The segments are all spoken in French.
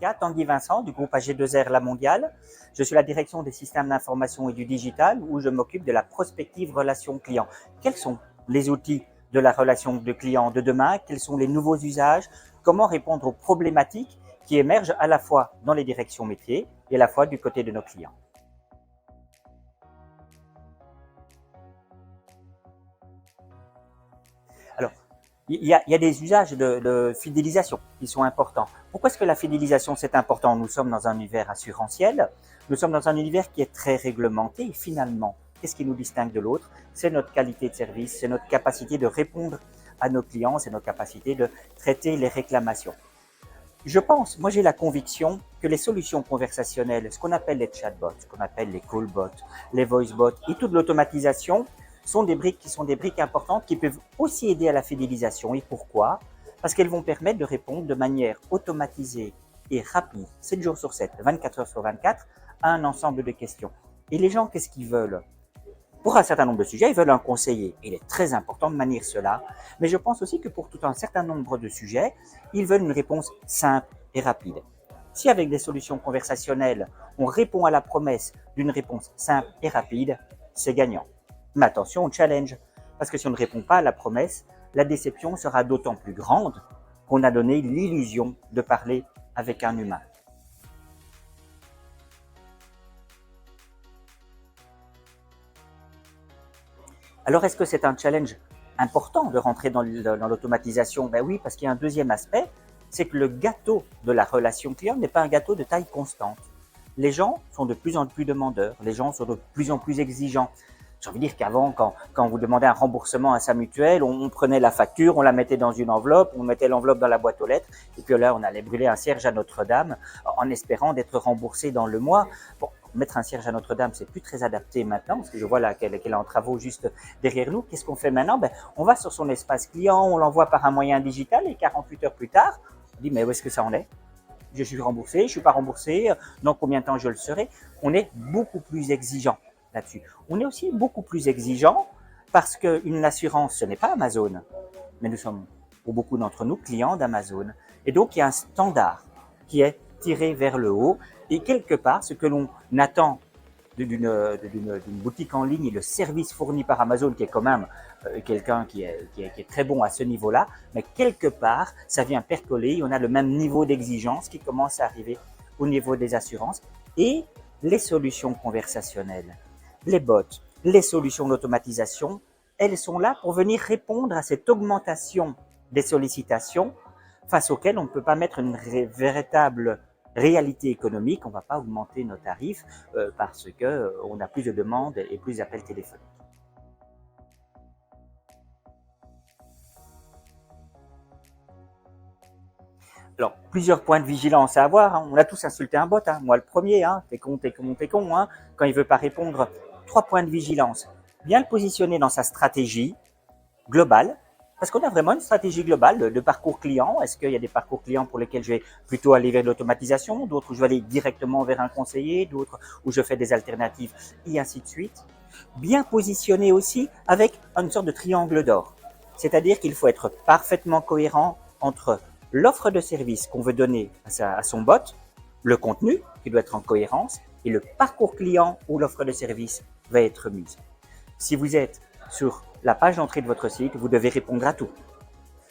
avocat, Tanguy Vincent, du groupe AG2R La Mondiale. Je suis à la direction des systèmes d'information et du digital, où je m'occupe de la prospective relation client. Quels sont les outils de la relation de client de demain? Quels sont les nouveaux usages? Comment répondre aux problématiques qui émergent à la fois dans les directions métiers et à la fois du côté de nos clients? Alors, il y a des usages de fidélisation qui sont importants. Pourquoi est-ce que la fidélisation c'est important? Nous sommes dans un univers assurantiel, nous sommes dans un univers qui est très réglementé et finalement, qu'est-ce qui nous distingue de l'autre? C'est notre qualité de service, c'est notre capacité de répondre à nos clients, c'est notre capacité de traiter les réclamations. Je pense, moi j'ai la conviction que les solutions conversationnelles, ce qu'on appelle les chatbots, ce qu'on appelle les callbots, les voicebots et toute l'automatisation sont des briques qui sont des briques importantes qui peuvent aussi aider à la fidélisation. Et pourquoi? Parce qu'elles vont permettre de répondre de manière automatisée et rapide, 7 jours sur 7, 24 heures sur 24, à un ensemble de questions. Et les gens, qu'est-ce qu'ils veulent? Pour un certain nombre de sujets, ils veulent un conseiller. Il est très important de manier cela. Mais je pense aussi que pour tout un certain nombre de sujets, ils veulent une réponse simple et rapide. Si avec des solutions conversationnelles, on répond à la promesse d'une réponse simple et rapide, c'est gagnant. Mais attention au challenge, parce que si on ne répond pas à la promesse, la déception sera d'autant plus grande qu'on a donné l'illusion de parler avec un humain. Alors, est-ce que c'est un challenge important de rentrer dans l'automatisation? Ben oui, parce qu'il y a un deuxième aspect, c'est que le gâteau de la relation client n'est pas un gâteau de taille constante. Les gens sont de plus en plus demandeurs, les gens sont de plus en plus exigeants. J'ai envie de dire qu'avant, quand on vous demandait un remboursement à sa mutuelle, on prenait la facture, on la mettait dans une enveloppe, on mettait l'enveloppe dans la boîte aux lettres, et puis là, on allait brûler un cierge à Notre-Dame en espérant d'être remboursé dans le mois. Bon, mettre un cierge à Notre-Dame, c'est plus très adapté maintenant, parce que je vois là qu'elle est en travaux juste derrière nous. Qu'est-ce qu'on fait maintenant? Ben, on va sur son espace client, on l'envoie par un moyen digital, et 48 heures plus tard, on dit, mais où est-ce que ça en est? Je suis remboursé, je suis pas remboursé, dans combien de temps je le serai? On est beaucoup plus exigeant là-dessus. On est aussi beaucoup plus exigeant parce qu'une assurance, ce n'est pas Amazon, mais nous sommes, pour beaucoup d'entre nous, clients d'Amazon. Et donc, il y a un standard qui est tiré vers le haut. Et quelque part, ce que l'on attend d'une boutique en ligne et le service fourni par Amazon, qui est quand même quelqu'un qui est très bon à ce niveau-là, mais quelque part, ça vient percoler et on a le même niveau d'exigence qui commence à arriver au niveau des assurances. Et les solutions conversationnelles, les bots, les solutions d'automatisation, elles sont là pour venir répondre à cette augmentation des sollicitations face auxquelles on ne peut pas mettre une véritable réalité économique. On ne va pas augmenter nos tarifs parce qu'on a plus de demandes et plus d'appels téléphoniques. Alors, plusieurs points de vigilance à avoir. Hein. On a tous insulté un bot. Hein. Moi, le premier, hein. T'es con, t'es con, t'es con. Hein. Quand il ne veut pas répondre, 3 points de vigilance. Bien le positionner dans sa stratégie globale. Parce qu'on a vraiment une stratégie globale de parcours client. Est-ce qu'il y a des parcours clients pour lesquels je vais plutôt aller vers l'automatisation, d'autres où je vais aller directement vers un conseiller, d'autres où je fais des alternatives, et ainsi de suite. Bien positionné aussi avec une sorte de triangle d'or. C'est-à-dire qu'il faut être parfaitement cohérent entre l'offre de service qu'on veut donner à son bot, le contenu qui doit être en cohérence et le parcours client où l'offre de service va être mise. Si vous êtes sur la page d'entrée de votre site, vous devez répondre à tout.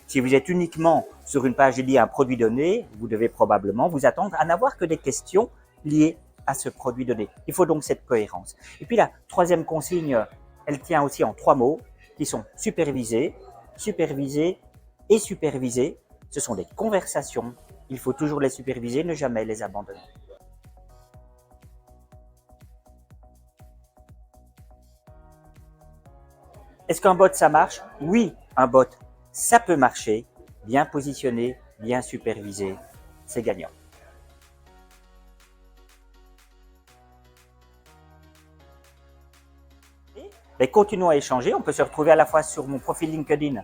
Si vous êtes uniquement sur une page dédiée à un produit donné, vous devez probablement vous attendre à n'avoir que des questions liées à ce produit donné. Il faut donc cette cohérence. Et puis la troisième consigne, elle tient aussi en 3 mots qui sont superviser, superviser et superviser. Ce sont des conversations. Il faut toujours les superviser, ne jamais les abandonner. Est-ce qu'un bot, ça marche? Oui, un bot, ça peut marcher. Bien positionné, bien supervisé, c'est gagnant. Et continuons à échanger. On peut se retrouver à la fois sur mon profil LinkedIn,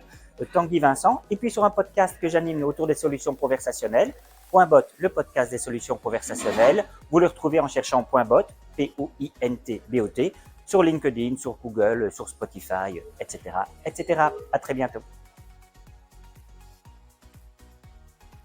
Tanguy Vincent, et puis sur un podcast que j'anime autour des solutions conversationnelles. .bot, le podcast des solutions conversationnelles. Vous le retrouvez en cherchant .bot, P-O-I-N-T-B-O-T, sur LinkedIn, sur Google, sur Spotify, etc., etc. À très bientôt.